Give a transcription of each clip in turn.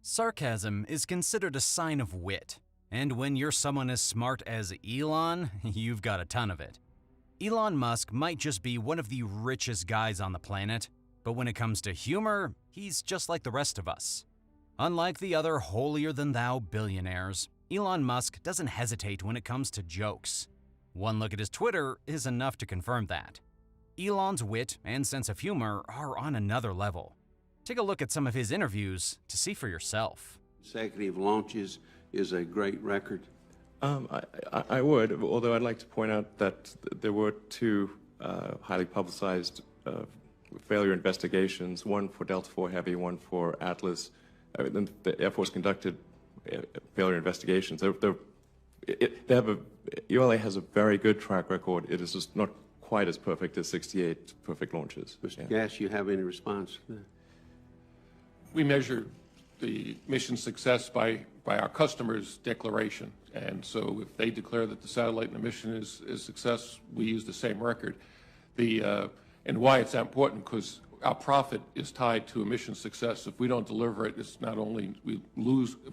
Sarcasm is considered a sign of wit, and when you're someone as smart as Elon, you've got a ton of it. Elon Musk might just be one of the richest guys on the planet, but when it comes to humor, he's just like the rest of us. Unlike the other holier-than-thou billionaires, Elon Musk doesn't hesitate when it comes to jokes. One look at his Twitter is enough to confirm that. Elon's wit and sense of humor are on another level. Take a look at some of his interviews to see for yourself. Consecutive launches is a great record. I would, although I'd like to point out that there were two highly publicized failure investigations, one for Delta IV Heavy, one for Atlas. The Air Force conducted failure investigations. ULA has a very good track record. It is just not quite as perfect as 68 perfect launches. Mr. Gass, you have any response to that? We measure the mission success by our customers' declaration. And so if they declare that the satellite and the mission is a success, we use the same record. And why it's that important, because our profit is tied to a mission success. If we don't deliver it, it's not only we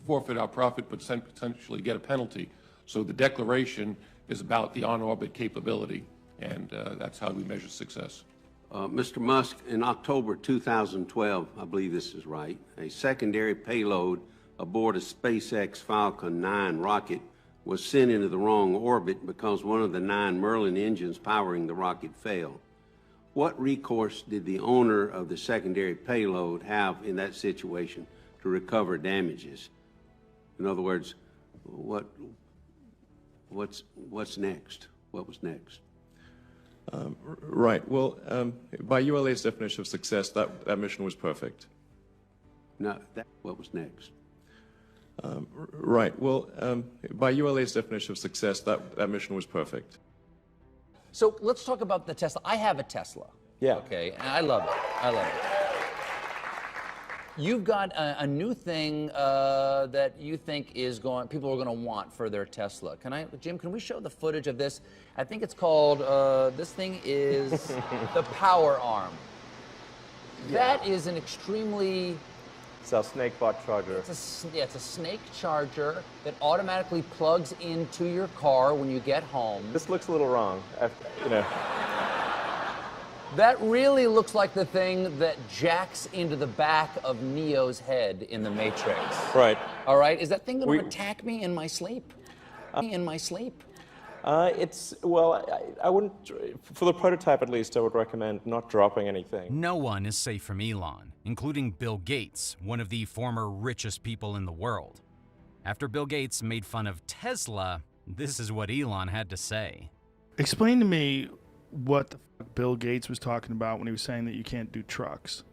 forfeit our profit, but potentially get a penalty. So the declaration is about the on-orbit capability, and that's how we measure success. Mr. Musk, in October 2012, I believe this is right, a secondary payload aboard a SpaceX Falcon 9 rocket was sent into the wrong orbit because one of the 9 Merlin engines powering the rocket failed. What recourse did the owner of the secondary payload have in that situation to recover damages? In other words, what's next? What was next? Right. Well, by ULA's definition of success, that mission was perfect. No, what was next? Right. Well, by ULA's definition of success, that mission was perfect. So let's talk about the Tesla. I have a Tesla. Yeah. Okay, and I love it. I love it. You've got a new thing that you think people are going to want for their Tesla. Jim, can we show the footage of this? I think it's called, this thing is the power arm. Yeah. That is an extremely... It's a snake bot charger. It's a snake charger that automatically plugs into your car when you get home. This looks a little wrong, That really looks like the thing that jacks into the back of Neo's head in The Matrix. Right. All right? Is that thing going to attack me in my sleep? I wouldn't, for the prototype at least, I would recommend not dropping anything. No one is safe from Elon, including Bill Gates, one of the former richest people in the world. After Bill Gates made fun of Tesla, this is what Elon had to say. Explain to me what the fuck Bill Gates was talking about when he was saying that you can't do trucks.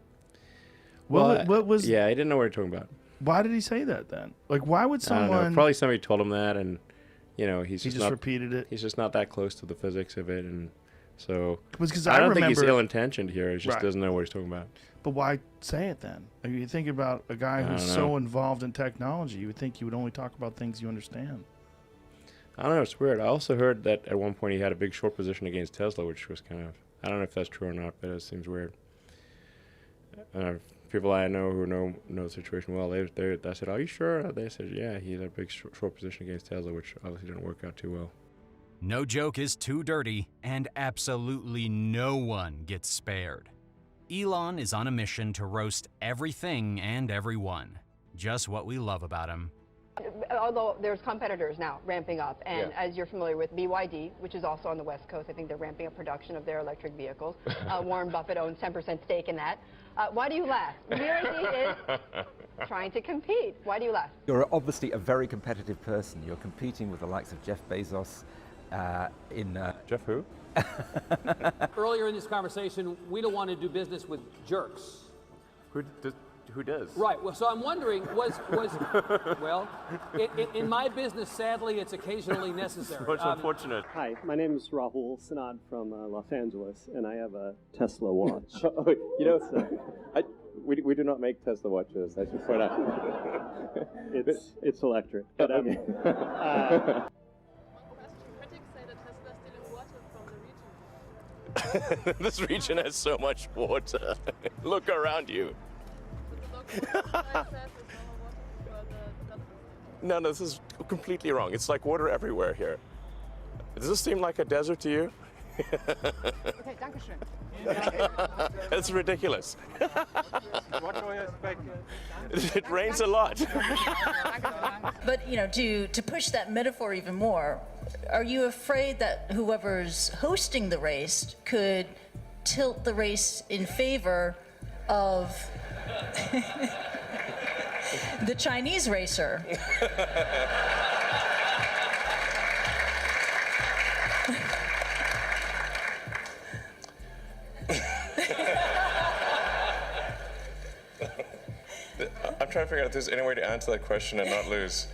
What was... Yeah, I didn't know what you were talking about. Why did he say that then? Like, why would someone... I don't know. Probably somebody told him that, and, he just repeated it. He's just not that close to the physics of it, and so... I don't think he's ill-intentioned here. He just doesn't know what he's talking about. But why say it then? Like, you think about a guy who's so involved in technology, you would think you would only talk about things you understand. I don't know, it's weird. I also heard that at one point he had a big short position against Tesla, which was kind of, I don't know if that's true or not, but it seems weird. People I know who know the situation well, I said, are you sure? They said, yeah, he had a big short position against Tesla, which obviously didn't work out too well. No joke is too dirty, and absolutely no one gets spared. Elon is on a mission to roast everything and everyone. Just what we love about him. Although there's competitors now ramping up, and as you're familiar with, BYD, which is also on the West Coast, I think they're ramping up production of their electric vehicles. Warren Buffett owns 10% stake in that. Why do you laugh? BYD is trying to compete. Why do you laugh? You're obviously a very competitive person. You're competing with the likes of Jeff Bezos Jeff who? Earlier in this conversation, we don't want to do business with jerks. Who does? Right. Well, so I'm wondering, in my business, sadly, it's occasionally necessary. Much unfortunate. Hi, my name is Rahul Sinad from Los Angeles, and I have a Tesla watch. We do not make Tesla watches. I should point out. It's electric. But, Critics say that Tesla is stealing water from the region. This region has so much water. Look around you. No, this is completely wrong. It's like water everywhere here. Does this seem like a desert to you? Okay, danke schön. It's ridiculous. It rains a lot. But, you know, to push that metaphor even more, are you afraid that whoever's hosting the race could tilt the race in favor of the Chinese racer? I'm trying to figure out if there's any way to answer that question and not lose.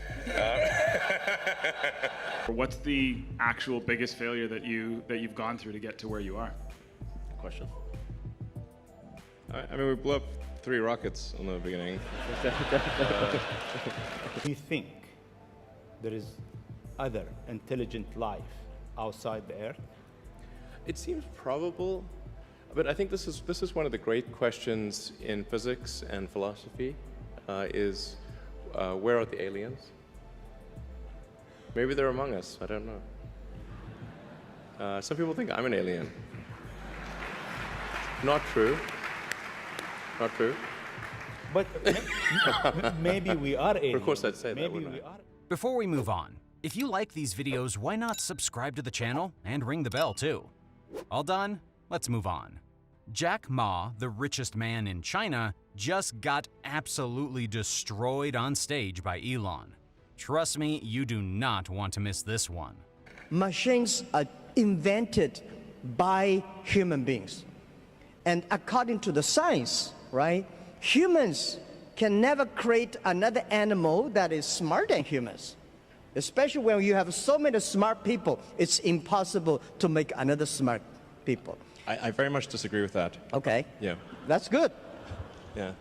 What's the actual biggest failure that you've gone through to get to where you are? Question. I mean, we blew up 3 rockets in the beginning. Do you think there is other intelligent life outside the Earth? It seems probable, but I think this is one of the great questions in physics and philosophy, is where are the aliens? Maybe they're among us, I don't know. Some people think I'm an alien. Not true. Not true. But maybe we are aliens. Of course I'd say that, wouldn't I? Before we move on, if you like these videos, why not subscribe to the channel and ring the bell too? All done? Let's move on. Jack Ma, the richest man in China, just got absolutely destroyed on stage by Elon. Trust me, you do not want to miss this one. Machines are invented by human beings. And according to the science, right, humans can never create another animal that is smarter than humans. Especially when you have so many smart people, it's impossible to make another smart people. I very much disagree with that. Okay. Yeah. That's good. Yeah.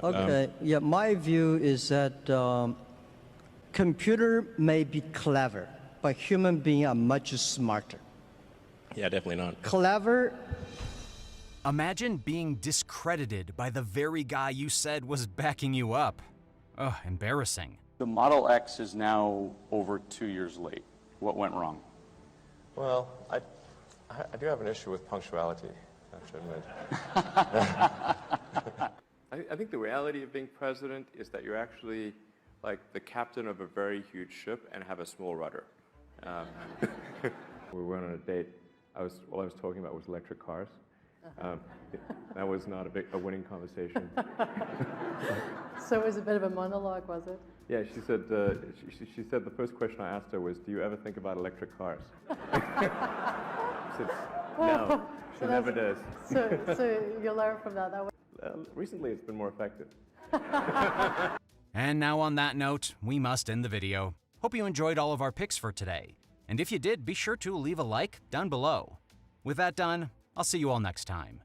Okay. Yeah, my view is that computer may be clever, but human beings are much smarter. Yeah, definitely not. Clever. Imagine being discredited by the very guy you said was backing you up. Ugh, embarrassing. The Model X is now over 2 years late. What went wrong? Well, I do have an issue with punctuality, I should admit. I think the reality of being president is that you're actually like the captain of a very huge ship and have a small rudder. We went on a date. All I was talking about was electric cars. That was not a winning conversation. So it was a bit of a monologue, was it? Yeah, she said. She said the first question I asked her was, "Do you ever think about electric cars?" She said, no, she never does. So you learn from that. Recently, it's been more effective. And now on that note, we must end the video. Hope you enjoyed all of our picks for today. And if you did, be sure to leave a like down below. With that done, I'll see you all next time.